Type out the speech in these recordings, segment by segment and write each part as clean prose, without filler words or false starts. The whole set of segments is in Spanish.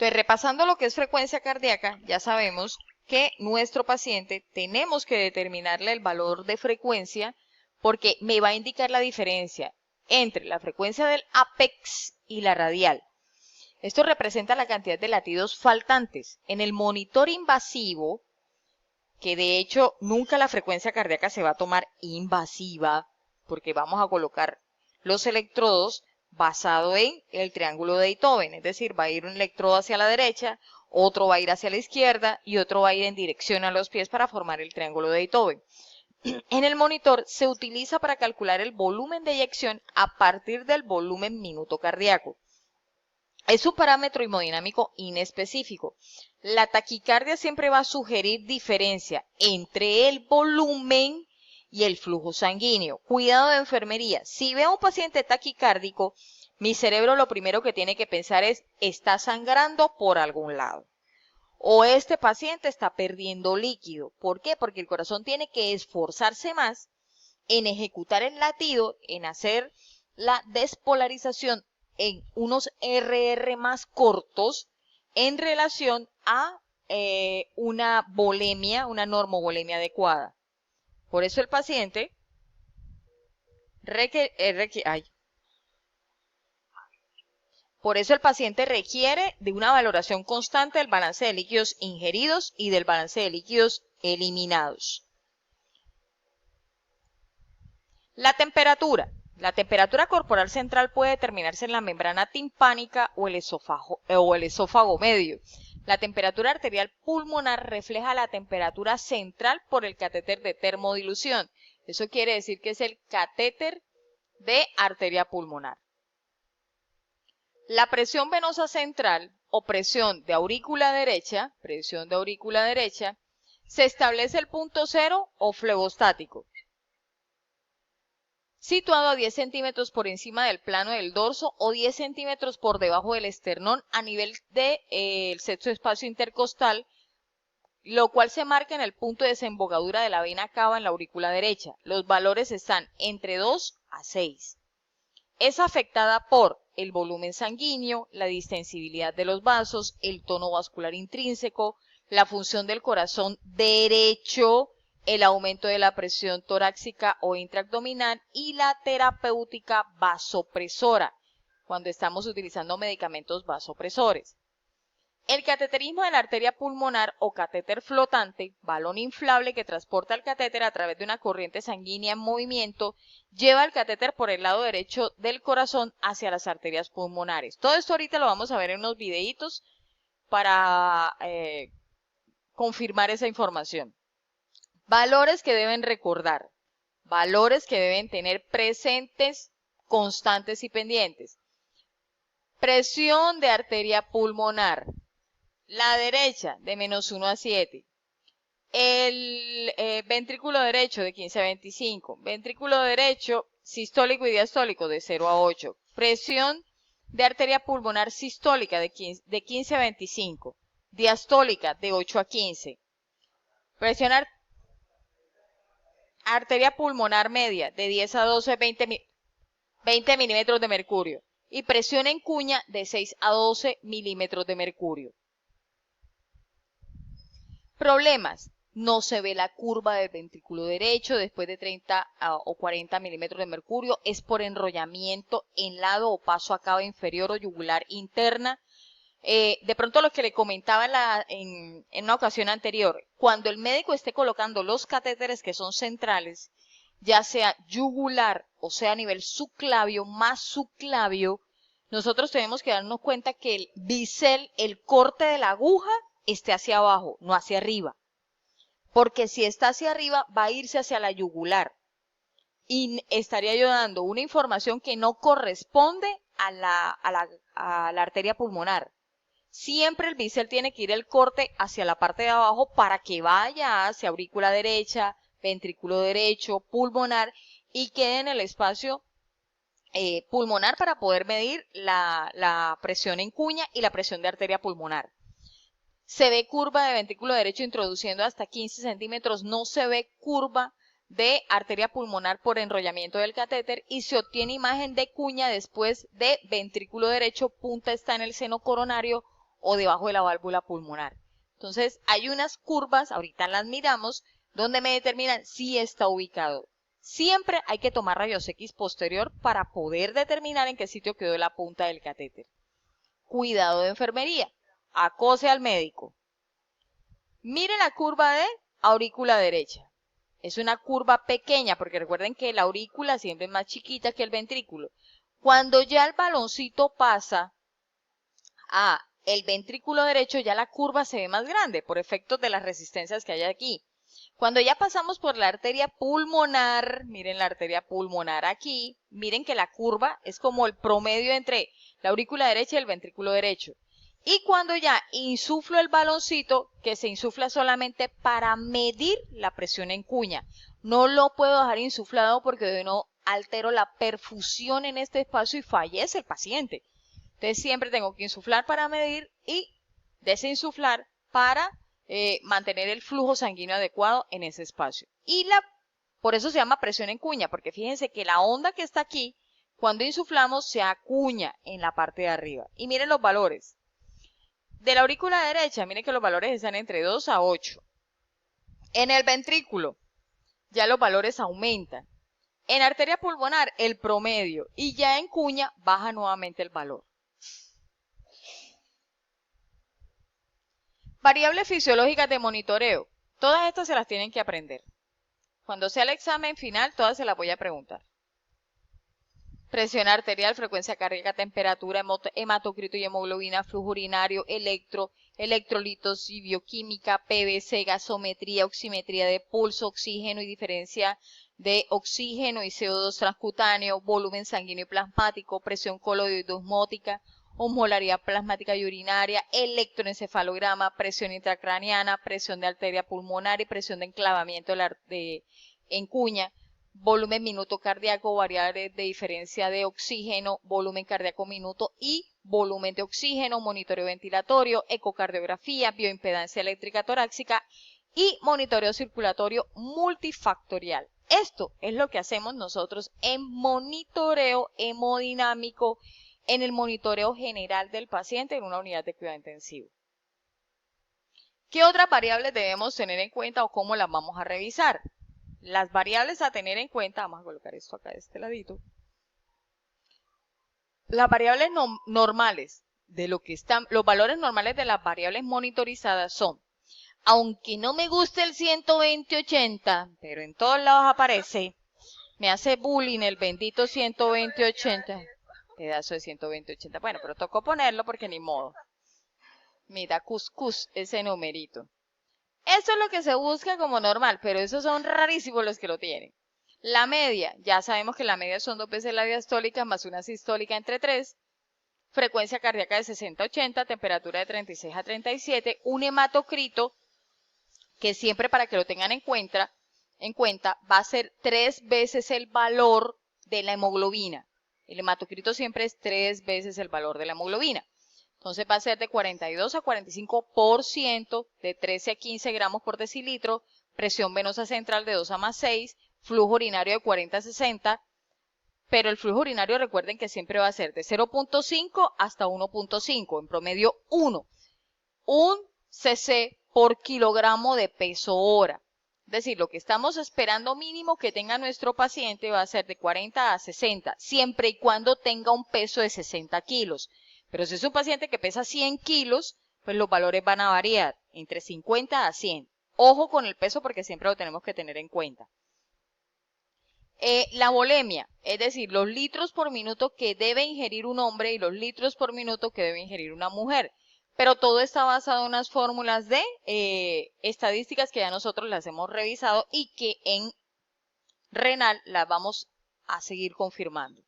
Entonces, repasando lo que es frecuencia cardíaca, ya sabemos que nuestro paciente tenemos que determinarle el valor de frecuencia porque me va a indicar la diferencia entre la frecuencia del apex y la radial. Esto representa la cantidad de latidos faltantes. En el monitor invasivo, que de hecho nunca la frecuencia cardíaca se va a tomar invasiva, porque vamos a colocar los electrodos basado en el triángulo de Beethoven, es decir, va a ir un electrodo hacia la derecha, otro va a ir hacia la izquierda y otro va a ir en dirección a los pies para formar el triángulo de Beethoven. En el monitor se utiliza para calcular el volumen de eyección a partir del volumen minuto cardíaco. Es un parámetro hemodinámico inespecífico. La taquicardia siempre va a sugerir diferencia entre el volumen y el flujo sanguíneo. Cuidado de enfermería. Si veo a un paciente taquicárdico, mi cerebro lo primero que tiene que pensar es, está sangrando por algún lado. O este paciente está perdiendo líquido. ¿Por qué? Porque el corazón tiene que esforzarse más en ejecutar el latido, en hacer la despolarización en unos RR más cortos en relación a una volemia, una normovolemia adecuada. Por eso el paciente requiere de una valoración constante del balance de líquidos ingeridos y del balance de líquidos eliminados. La temperatura. La temperatura corporal central puede determinarse en la membrana timpánica o el esófago medio. La temperatura arterial pulmonar refleja la temperatura central por el catéter de termodilución. Eso quiere decir que es el catéter de arteria pulmonar. La presión venosa central o presión de aurícula derecha, se establece el punto cero o flebostático, situado a 10 centímetros por encima del plano del dorso o 10 centímetros por debajo del esternón a nivel del sexto espacio intercostal, lo cual se marca en el punto de desembocadura de la vena cava en la aurícula derecha. Los valores están entre 2 a 6. Es afectada por el volumen sanguíneo, la distensibilidad de los vasos, el tono vascular intrínseco, la función del corazón derecho, el aumento de la presión torácica o intraabdominal y la terapéutica vasopresora, cuando estamos utilizando medicamentos vasopresores. El cateterismo de la arteria pulmonar o catéter flotante, balón inflable que transporta el catéter a través de una corriente sanguínea en movimiento, lleva el catéter por el lado derecho del corazón hacia las arterias pulmonares. Todo esto ahorita lo vamos a ver en unos videitos para confirmar esa información. Valores que deben recordar, valores que deben tener presentes, constantes y pendientes. Presión de arteria pulmonar. La derecha de -1 a 7. El ventrículo derecho de 15 a 25. Ventrículo derecho sistólico y diastólico de 0 a 8. Presión de arteria pulmonar sistólica de 15 a 25. Diastólica de 8 a 15. Presión arteria pulmonar media de 10 a 12, 20 milímetros de mercurio. Y presión en cuña de 6 a 12 milímetros de mercurio. Problemas. No se ve la curva del ventrículo derecho después de 30 o 40 milímetros de mercurio. Es por enrollamiento en lado o paso a cava inferior o yugular interna. De pronto lo que le comentaba en una ocasión anterior, cuando el médico esté colocando los catéteres que son centrales, ya sea yugular o sea a nivel subclavio más subclavio, nosotros tenemos que darnos cuenta que el bisel, el corte de la aguja, esté hacia abajo, no hacia arriba. Porque si está hacia arriba, va a irse hacia la yugular. Y estaría yo dando una información que no corresponde a la arteria pulmonar. Siempre el bisel tiene que ir el corte hacia la parte de abajo para que vaya hacia aurícula derecha, ventrículo derecho, pulmonar y quede en el espacio pulmonar para poder medir la presión en cuña y la presión de arteria pulmonar. Se ve curva de ventrículo derecho introduciendo hasta 15 centímetros, no se ve curva de arteria pulmonar por enrollamiento del catéter y se obtiene imagen de cuña después de ventrículo derecho, punta está en el seno coronario o debajo de la válvula pulmonar. Entonces, hay unas curvas, ahorita las miramos, donde me determinan si está ubicado. Siempre hay que tomar rayos X posterior para poder determinar en qué sitio quedó la punta del catéter. Cuidado de enfermería. Acose al médico. Mire la curva de aurícula derecha. Es una curva pequeña porque recuerden que la aurícula siempre es más chiquita que el ventrículo. Cuando ya el baloncito pasa a el ventrículo derecho, ya la curva se ve más grande por efectos de las resistencias que hay aquí. Cuando ya pasamos por la arteria pulmonar, miren la arteria pulmonar aquí, miren que la curva es como el promedio entre la aurícula derecha y el ventrículo derecho. Y cuando ya insuflo el baloncito, que se insufla solamente para medir la presión en cuña. No lo puedo dejar insuflado porque de no altero la perfusión en este espacio y fallece el paciente. Entonces siempre tengo que insuflar para medir y desinsuflar para mantener el flujo sanguíneo adecuado en ese espacio. Por eso se llama presión en cuña, porque fíjense que la onda que está aquí, cuando insuflamos, se acuña en la parte de arriba. Y miren los valores. De la aurícula derecha, miren que los valores están entre 2 a 8. En el ventrículo, ya los valores aumentan. En arteria pulmonar, el promedio. Y ya en cuña, baja nuevamente el valor. Variables fisiológicas de monitoreo. Todas estas se las tienen que aprender. Cuando sea el examen final, todas se las voy a preguntar. Presión arterial, frecuencia cardíaca, temperatura, hematocrito y hemoglobina, flujo urinario, electrolitos y bioquímica, PVC, gasometría, oximetría de pulso, oxígeno y diferencia de oxígeno y CO2 transcutáneo, volumen sanguíneo y plasmático, presión coloidosmótica, osmolaridad plasmática y urinaria, electroencefalograma, presión intracraneana, presión de arteria pulmonar y presión de enclavamiento en cuña, volumen minuto cardíaco, variables de diferencia de oxígeno, volumen cardíaco minuto y volumen de oxígeno, monitoreo ventilatorio, ecocardiografía, bioimpedancia eléctrica torácica y monitoreo circulatorio multifactorial. Esto es lo que hacemos nosotros en monitoreo hemodinámico, en el monitoreo general del paciente en una unidad de cuidado intensivo. ¿Qué otras variables debemos tener en cuenta o cómo las vamos a revisar? Las variables a tener en cuenta, vamos a colocar esto acá de este ladito. Las variables normales de lo que están, los valores normales de las variables monitorizadas son, aunque no me guste el 120-80, pero en todos lados aparece, me hace bullying el bendito 120-80. Pedazo de 120-80. Bueno, pero tocó ponerlo porque ni modo. Mira, cuscús, ese numerito. Eso es lo que se busca como normal, pero esos son rarísimos los que lo tienen. La media, ya sabemos que la media son 2 veces la diastólica más una sistólica entre 3. Frecuencia cardíaca de 60-80, temperatura de 36 a 37, un hematocrito que siempre para que lo tengan en cuenta va a ser 3 veces el valor de la hemoglobina. El hematocrito siempre es 3 veces el valor de la hemoglobina. Entonces va a ser de 42 a 45%, de 13 a 15 gramos por decilitro, presión venosa central de 2 a más 6, flujo urinario de 40 a 60, pero el flujo urinario recuerden que siempre va a ser de 0.5 hasta 1.5, en promedio 1. Un cc por kilogramo de peso hora. Es decir, lo que estamos esperando mínimo que tenga nuestro paciente va a ser de 40 a 60, siempre y cuando tenga un peso de 60 kilos. Pero si es un paciente que pesa 100 kilos, pues los valores van a variar entre 50 a 100. Ojo con el peso porque siempre lo tenemos que tener en cuenta. La volemia, es decir, los litros por minuto que debe ingerir un hombre y los litros por minuto que debe ingerir una mujer. Pero todo está basado en unas fórmulas de estadísticas que ya nosotros las hemos revisado y que en renal las vamos a seguir confirmando.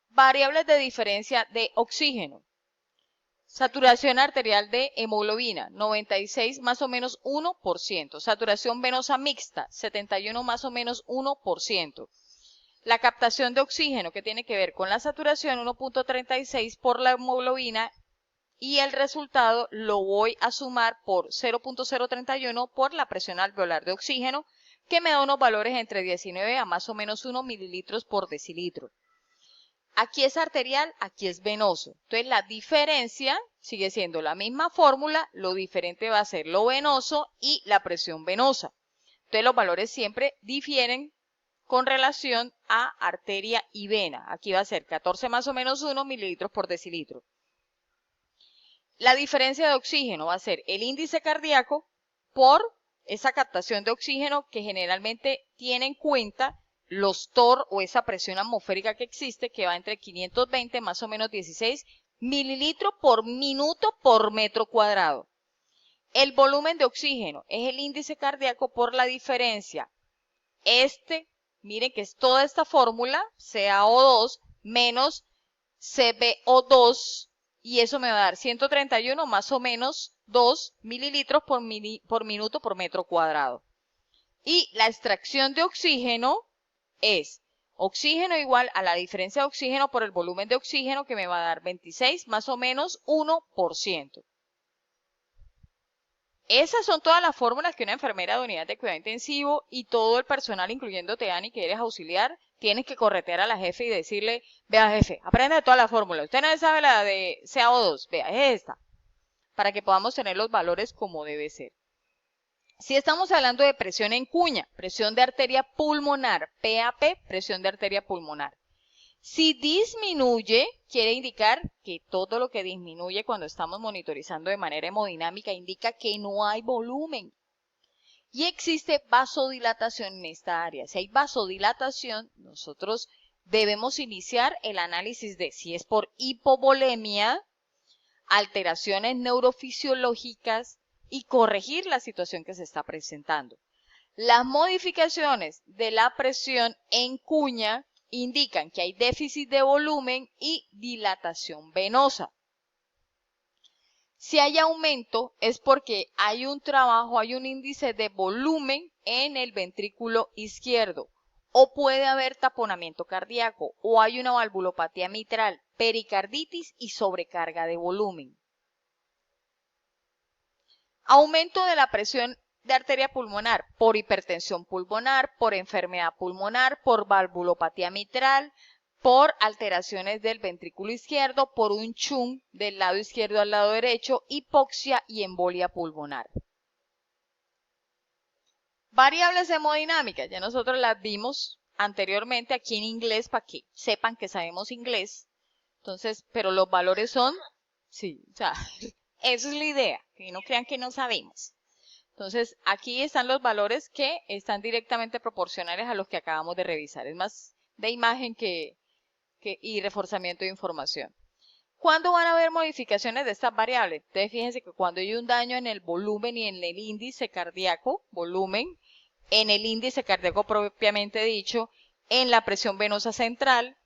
Variables de diferencia de oxígeno. Saturación arterial de hemoglobina, 96 más o menos 1%. Saturación venosa mixta, 71 más o menos 1%. La captación de oxígeno, que tiene que ver con la saturación, 1.36 por la hemoglobina, y el resultado lo voy a sumar por 0.031 por la presión alveolar de oxígeno, que me da unos valores entre 19 a más o menos 1 mililitros por decilitro. Aquí es arterial, aquí es venoso. Entonces la diferencia sigue siendo la misma fórmula, lo diferente va a ser lo venoso y la presión venosa. Entonces los valores siempre difieren con relación a arteria y vena. Aquí va a ser 14 más o menos 1 mililitros por decilitro. La diferencia de oxígeno va a ser el índice cardíaco por esa captación de oxígeno que generalmente tiene en cuenta los TOR o esa presión atmosférica que existe, que va entre 520 más o menos 16 mililitros por minuto por metro cuadrado. El volumen de oxígeno es el índice cardíaco por la diferencia. Miren que es toda esta fórmula, CaO2 menos CbO2, y eso me va a dar 131 más o menos 2 mililitros por minuto por metro cuadrado. Y la extracción de oxígeno es oxígeno igual a la diferencia de oxígeno por el volumen de oxígeno, que me va a dar 26 más o menos 1%. Esas son todas las fórmulas que una enfermera de unidad de cuidado intensivo y todo el personal, incluyéndote, Ani, que eres auxiliar, tienes que corretear a la jefe y decirle: vea, jefe, aprende todas las fórmulas. Usted no sabe la de CaO2, vea, es esta, para que podamos tener los valores como debe ser. Si estamos hablando de presión en cuña, presión de arteria pulmonar, PAP, presión de arteria pulmonar. Si disminuye, quiere indicar que todo lo que disminuye cuando estamos monitorizando de manera hemodinámica indica que no hay volumen. Y existe vasodilatación en esta área. Si hay vasodilatación, nosotros debemos iniciar el análisis de si es por hipovolemia, alteraciones neurofisiológicas y corregir la situación que se está presentando. Las modificaciones de la presión en cuña indican que hay déficit de volumen y dilatación venosa. Si hay aumento es porque hay un trabajo, hay un índice de volumen en el ventrículo izquierdo, o puede haber taponamiento cardíaco, o hay una valvulopatía mitral, pericarditis y sobrecarga de volumen. Aumento de la presión de arteria pulmonar por hipertensión pulmonar, por enfermedad pulmonar, por valvulopatía mitral, por alteraciones del ventrículo izquierdo, por un shunt del lado izquierdo al lado derecho, hipoxia y embolia pulmonar. Variables hemodinámicas, ya nosotros las vimos anteriormente aquí en inglés para que sepan que sabemos inglés. Entonces, pero los valores son, sí, o sea, esa es la idea, que no crean que no sabemos. Entonces, aquí están los valores que están directamente proporcionales a los que acabamos de revisar. Es más de imagen y reforzamiento de información. ¿Cuándo van a haber modificaciones de estas variables? Entonces, fíjense que cuando hay un daño en el volumen y en el índice cardíaco, volumen, en el índice cardíaco propiamente dicho, en la presión venosa central,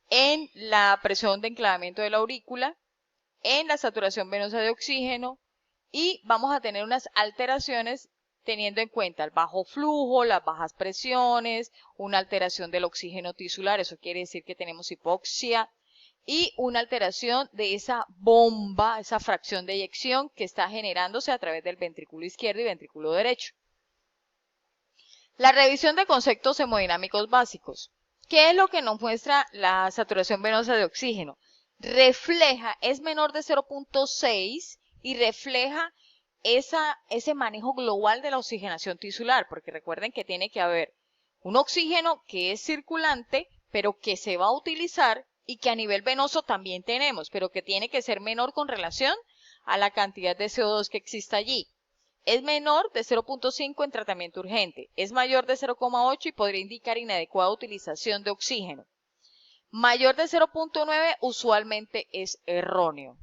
en la presión de enclavamiento de la aurícula, en la saturación venosa de oxígeno, y vamos a tener unas alteraciones teniendo en cuenta el bajo flujo, las bajas presiones, una alteración del oxígeno tisular, eso quiere decir que tenemos hipoxia, y una alteración de esa bomba, esa fracción de eyección que está generándose a través del ventrículo izquierdo y ventrículo derecho. La revisión de conceptos hemodinámicos básicos. ¿Qué es lo que nos muestra la saturación venosa de oxígeno? Refleja, es menor de 0.6 y refleja ese manejo global de la oxigenación tisular, porque recuerden que tiene que haber un oxígeno que es circulante, pero que se va a utilizar y que a nivel venoso también tenemos, pero que tiene que ser menor con relación a la cantidad de CO2 que exista allí. Es menor de 0.5 en tratamiento urgente, es mayor de 0.8 y podría indicar inadecuada utilización de oxígeno. Mayor de 0.9 usualmente es erróneo.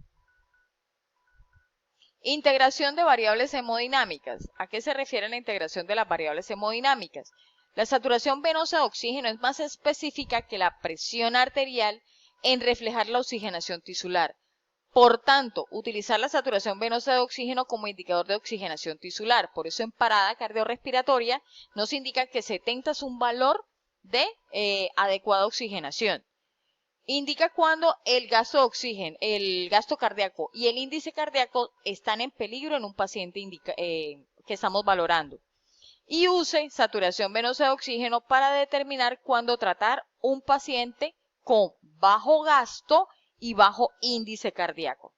Integración de variables hemodinámicas. ¿A qué se refiere la integración de las variables hemodinámicas? La saturación venosa de oxígeno es más específica que la presión arterial en reflejar la oxigenación tisular. Por tanto, utilizar la saturación venosa de oxígeno como indicador de oxigenación tisular. Por eso en parada cardiorrespiratoria nos indica que 70 es un valor de adecuada oxigenación. Indica cuando el gasto de oxígeno, el gasto cardíaco y el índice cardíaco están en peligro en un paciente que estamos valorando. Y use saturación venosa de oxígeno para determinar cuándo tratar un paciente con bajo gasto y bajo índice cardíaco.